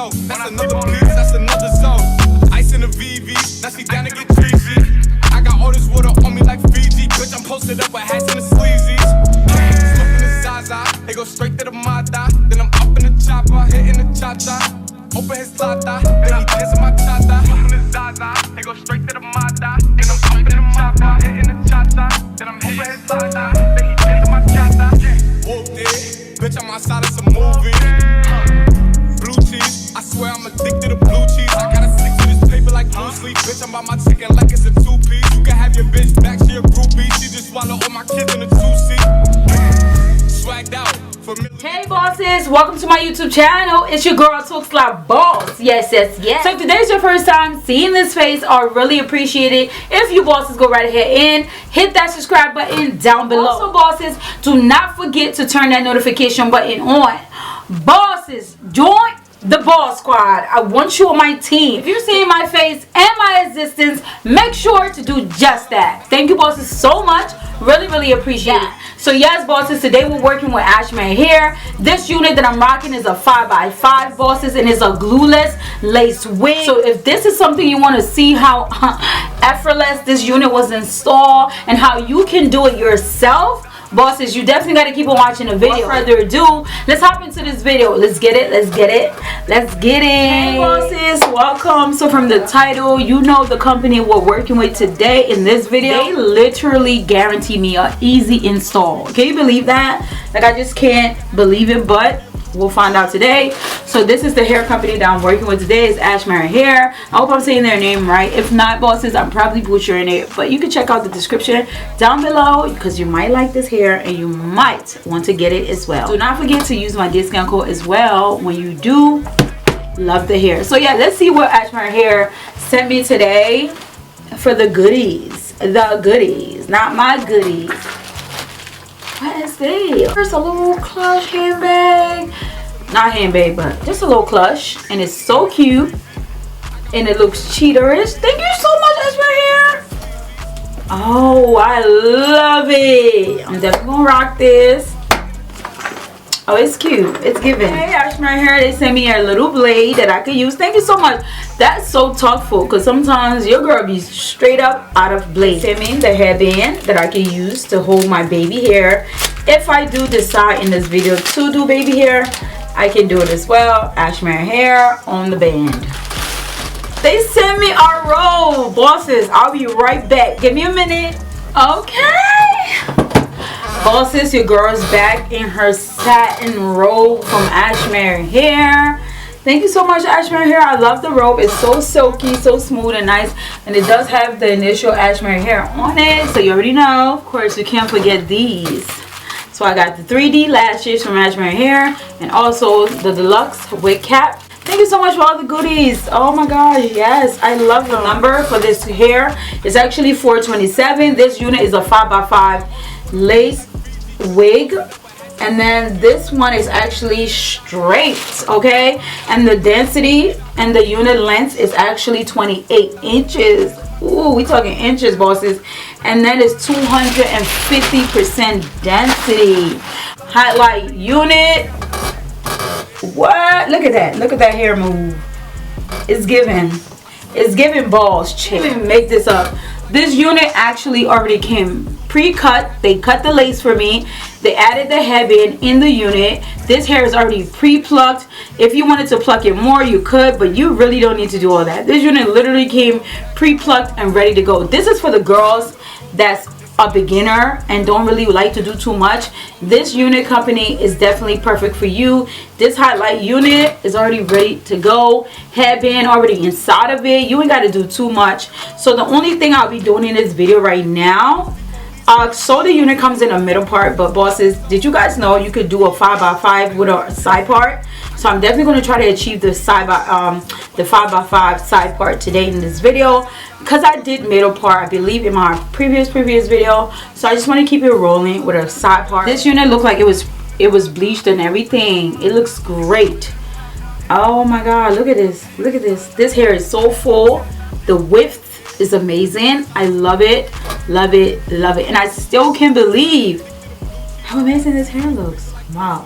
slow. That's another piece, that's another zone. Ice in the VV, now she down to get treachy. I got all this water on me like Fiji. Bitch, I'm posted up with hats and the sleazies. Smoking the Zaza, they go straight to the Mata. Then I'm up in the chopper, hitting the cha-cha. Open his tata, then he dancing my cha-cha. Smoking the Zaza, they go straight to the Mata. Then I'm up in the chopper, hitting the cha-cha. Then I'm open his tata, then he dancing my cha-cha. Whooped it, bitch, I'm outside of some movie. Blue cheese, I swear I'm addicted to blue cheese. I gotta stick to this paper like blue sleep. Bitch, I'm by my chicken like it's a two-piece. You can have your bitch back, she a groupie. She just swallow all my kids in a two-seat. Swagged out. Hey bosses, welcome to my YouTube channel. It's your girl Tokslaboss. Yes. So if today's your first time seeing this face, I really appreciate it if you bosses go right ahead and hit that subscribe button down below. Also bosses, do not forget to turn that notification button on. Bosses, join the boss squad. I want you on my team. If you're seeing my face and my existence, make sure to do just that. Thank you bosses so much. Really appreciate it. So yes bosses, today we're working with Ashimary Hair. This unit that I'm rocking is a 5x5 bosses, and it's a glueless lace wig. So if this is something you want to see how effortless this unit was installed and how you can do it yourself, bosses, you definitely got to keep on watching the video. Without further ado, let's hop into this video. Let's get it. Hey bosses, welcome. So from the title, you know the company we're working with today in this video. They literally guarantee me an easy install. Can you believe that? Like, I just can't believe it, but we'll find out today. So this is the hair company that I'm working with today. It's Ashimary Hair. I hope I'm saying their name right. If not bosses, I'm probably butchering it, but you can check out the description down below because you might like this hair and you might want to get it as well. Do not forget to use my discount code as well when you do love the hair. So yeah, let's see what Ashimary Hair sent me today for the goodies. The goodies, not my goodies. What is this? There's a little clutch handbag. Not handbag, but just a little clutch. And it's so cute. And it looks cheaterish. Thank you so much, Ashimary Hair. Oh, I love it. I'm definitely gonna rock this. Oh, it's cute. It's giving. Hey, Ashimary Hair, they sent me a little blade that I could use. Thank you so much. That's so thoughtful because sometimes your girl be straight up out of blade. Send me the hairband that I can use to hold my baby hair. If I do decide in this video to do baby hair, I can do it as well. Ashimary Hair on the band. They sent me our robe, bosses. I'll be right back. Give me a minute. Okay. Bosses, your girl's back in her satin robe from Ashimary Hair. Thank you so much, Ashimary Hair. I love the robe. It's so silky, so smooth and nice. And it does have the initial Ashimary Hair on it. So you already know. Of course, you can't forget these. So I got the 3D lashes from Ashimary Hair. And also the deluxe wig cap. Thank you so much for all the goodies. Oh my gosh, yes. I love the number for this hair. It's actually 427. This unit is a 5x5 lace wig, and then this one is actually straight, okay, and the density and the unit length is actually 28 inches. Ooh, we talking inches, bosses. And then it's 250% density. Highlight unit. What? Look at that hair move. It's giving balls. Can't even make this up. This unit actually already came pre-cut. They cut the lace for me. They added the headband in the unit. This hair is already pre-plucked. If you wanted to pluck it more, you could, but you really don't need to do all that. This unit literally came pre-plucked and ready to go. This is for the girls that's a beginner and don't really like to do too much. This unit company is definitely perfect for you. This highlight unit is already ready to go. Headband already inside of it. You ain't got to do too much. So the only thing I'll be doing in this video right now, so the unit comes in a middle part, but bosses, did you guys know you could do a 5x5 with a side part? So I'm definitely going to try to achieve the 5x5 side part today in this video, because I did middle part, I believe, in my previous video. So I just want to keep it rolling with a side part. This unit looked like it was bleached and everything. It looks great. Oh my god, look at this. This hair is so full. The width is amazing. I love it. And I still can't believe how amazing this hair looks. Wow.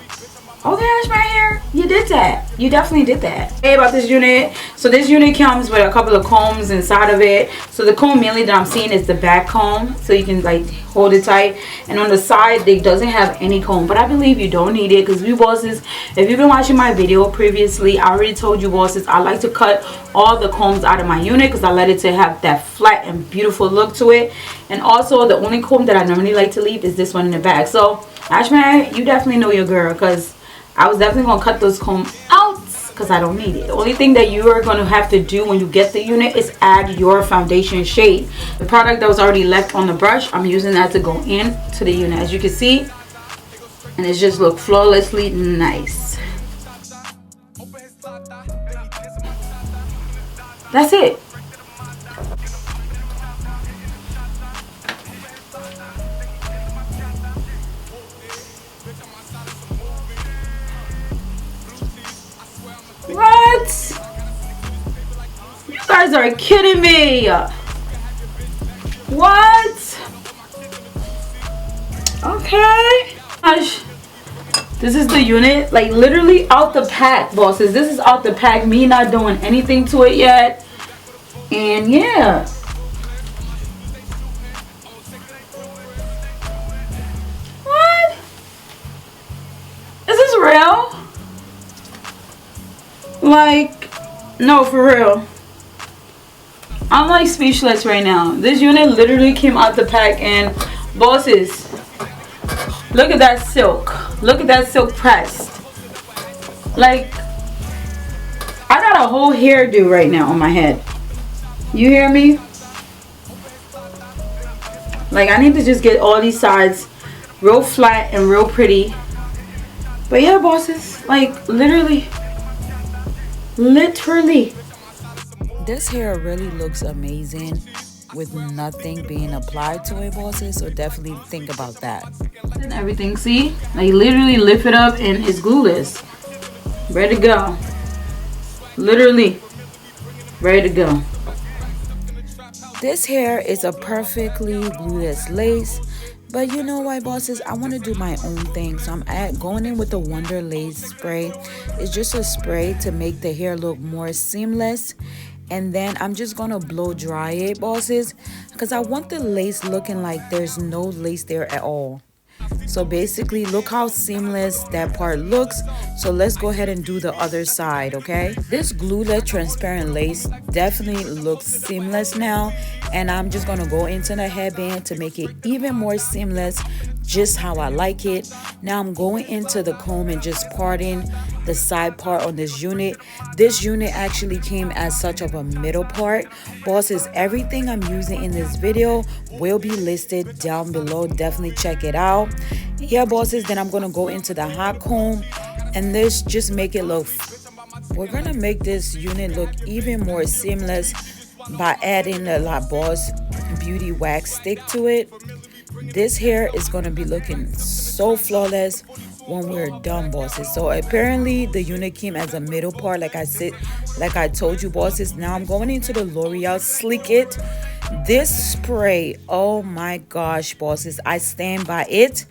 Okay, Ashimary Hair, you did that. You definitely did that. Hey, about this unit. So this unit comes with a couple of combs inside of it. So the comb mainly that I'm seeing is the back comb, so you can like hold it tight. And on the side, it doesn't have any comb, but I believe you don't need it because we bosses, if you've been watching my video previously, I already told you bosses I like to cut all the combs out of my unit because I let it to have that flat and beautiful look to it. And also the only comb that I normally like to leave is this one in the back. So Ashimary, you definitely know your girl, because I was definitely going to cut those combs out because I don't need it. The only thing that you are going to have to do when you get the unit is add your foundation shade. The product that was already left on the brush, I'm using that to go into the unit, as you can see. And it just looks flawlessly nice. That's it. What? You guys are kidding me. What? Okay. Gosh. This is the unit, like literally out the pack, bosses. This is out the pack, me not doing anything to it yet. And yeah. What? Is this real? Like, no, for real. I'm like speechless right now. This unit literally came out the pack, and bosses, look at that silk. Look at that silk pressed. Like, I got a whole hairdo right now on my head. You hear me? Like, I need to just get all these sides real flat and real pretty. But yeah, bosses, like literally. This hair really looks amazing with nothing being applied to it, bosses, so definitely think about that. And everything, see, like literally lift it up and it's glueless, ready to go. Literally ready to go. This hair is a perfectly glueless lace, but you know what, bosses, I want to do my own thing, so I'm going in with the Wonder Lace spray. It's just a spray to make the hair look more seamless. And then I'm just gonna blow dry it, bosses, because I want the lace looking like there's no lace there at all. So basically, look how seamless that part looks. So let's go ahead and do the other side, okay? This glueless transparent lace definitely looks seamless now, and I'm just gonna go into the headband to make it even more seamless, just how I like it. Now I'm going into the comb and just parting the side part on this unit. This unit actually came as such of a middle part. Bosses, everything I'm using in this video will be listed down below. Definitely check it out. Yeah, bosses, then I'm gonna go into the hot comb, and this just make it look, we're gonna make this unit look even more seamless by adding the LaBoss beauty wax stick to it. This hair is going to be looking so flawless when we're done, bosses. So apparently the unit came as a middle part, like I said, like I told you, bosses. Now I'm going into the L'Oreal Sleek It. This spray, oh my gosh, bosses, I stand by it.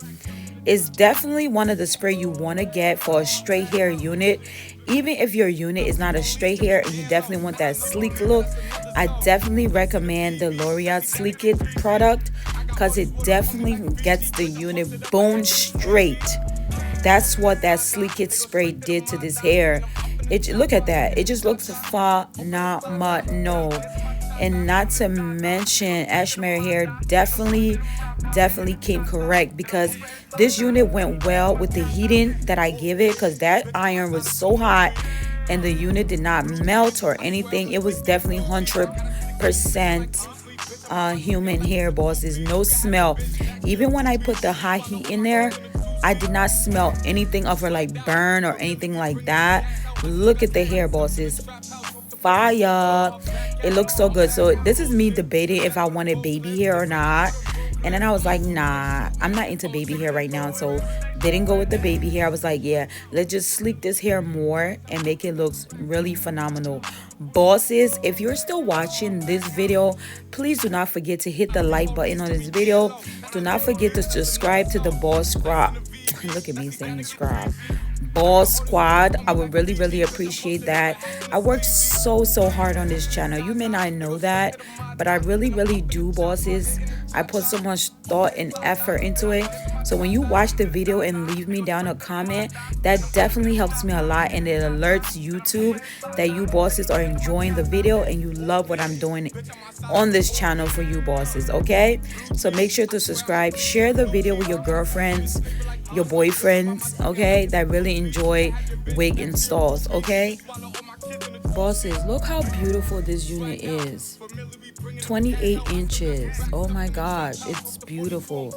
It's definitely one of the spray you want to get for a straight hair unit. Even if your unit is not a straight hair and you definitely want that sleek look, I definitely recommend the L'Oreal Sleek It product, because it definitely gets the unit bone straight. That's what that Sleek It spray did to this hair. Look at that. It just looks phenomenal. And not to mention, Ashimary Hair definitely came correct, because this unit went well with the heating that I give it, because that iron was so hot and the unit did not melt or anything. It was definitely 100% human hair, bosses. No smell. Even when I put the hot heat in there, I did not smell anything of her like burn or anything like that. Look at the hair, bosses. Fire. It looks so good. So this is me debating if I wanted baby hair or not, and then I was like, nah, I'm not into baby hair right now, so didn't go with the baby hair. I was like, yeah, let's just sleek this hair more and make it look really phenomenal. Bosses, if you're still watching this video, please do not forget to hit the like button on this video. Do not forget to subscribe to the Boss Scrub. Look at me saying scrub. boss squad. I would really appreciate that. I worked so hard on this channel. You may not know that, but I really do, bosses. I put so much thought and effort into it. So when you watch the video and leave me down a comment, that definitely helps me a lot, and it alerts YouTube that you bosses are enjoying the video and you love what I'm doing on this channel for you bosses. Okay, so make sure to subscribe, share the video with your girlfriends, your boyfriends, okay, that really enjoy wig installs. Okay, bosses, look how beautiful this unit is. 28 inches. Oh my gosh, it's beautiful,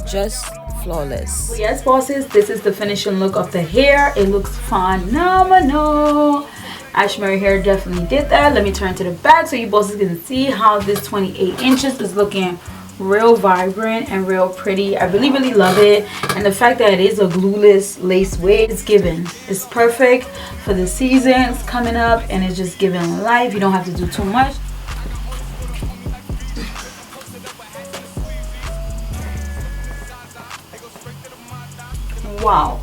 just flawless. Well, yes bosses, this is the finishing look of the hair. It looks phenomenal. Ashimary Hair definitely did that. Let me turn to the back so you bosses can see how this 28 inches is looking real vibrant and real pretty. I really love it, and the fact that it is a glueless lace wig, it's given. It's perfect for the seasons coming up, and it's just giving life. You don't have to do too much. Wow.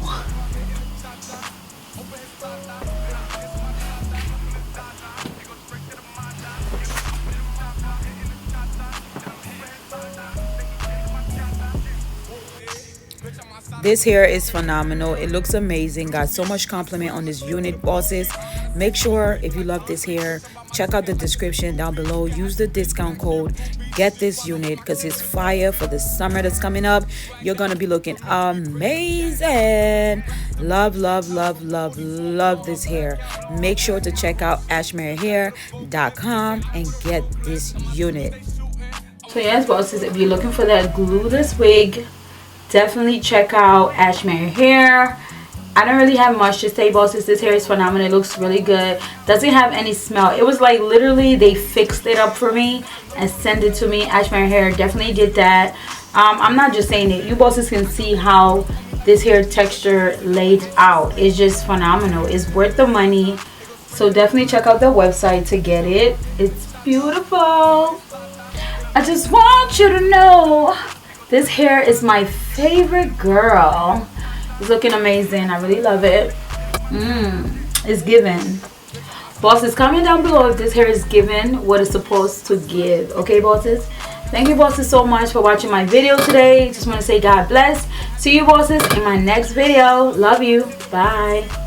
This hair is phenomenal. It looks amazing. Got so much compliment on this unit, bosses. Make sure if you love this hair, check out the description down below. Use the discount code. Get this unit because it's fire for the summer that's coming up. You're going to be looking amazing. Love this hair. Make sure to check out ashimaryhair.com and get this unit. So yes bosses, if you're looking for that glueless wig, definitely check out Ashimary Hair. I don't really have much to say bosses. This hair is phenomenal. It looks really good. Doesn't have any smell. It was like literally they fixed it up for me and sent it to me. Ashimary Hair definitely did that. I'm not just saying it. You bosses can see how this hair texture laid out. It's just phenomenal. It's worth the money. So definitely check out the website to get it. It's beautiful. I just want you to know this hair is my favorite, girl. It's looking amazing. I really love it. It's given. Bosses, comment down below if this hair is given what it's supposed to give. Okay, bosses? Thank you, bosses, so much for watching my video today. Just want to say God bless. See you, bosses, in my next video. Love you. Bye.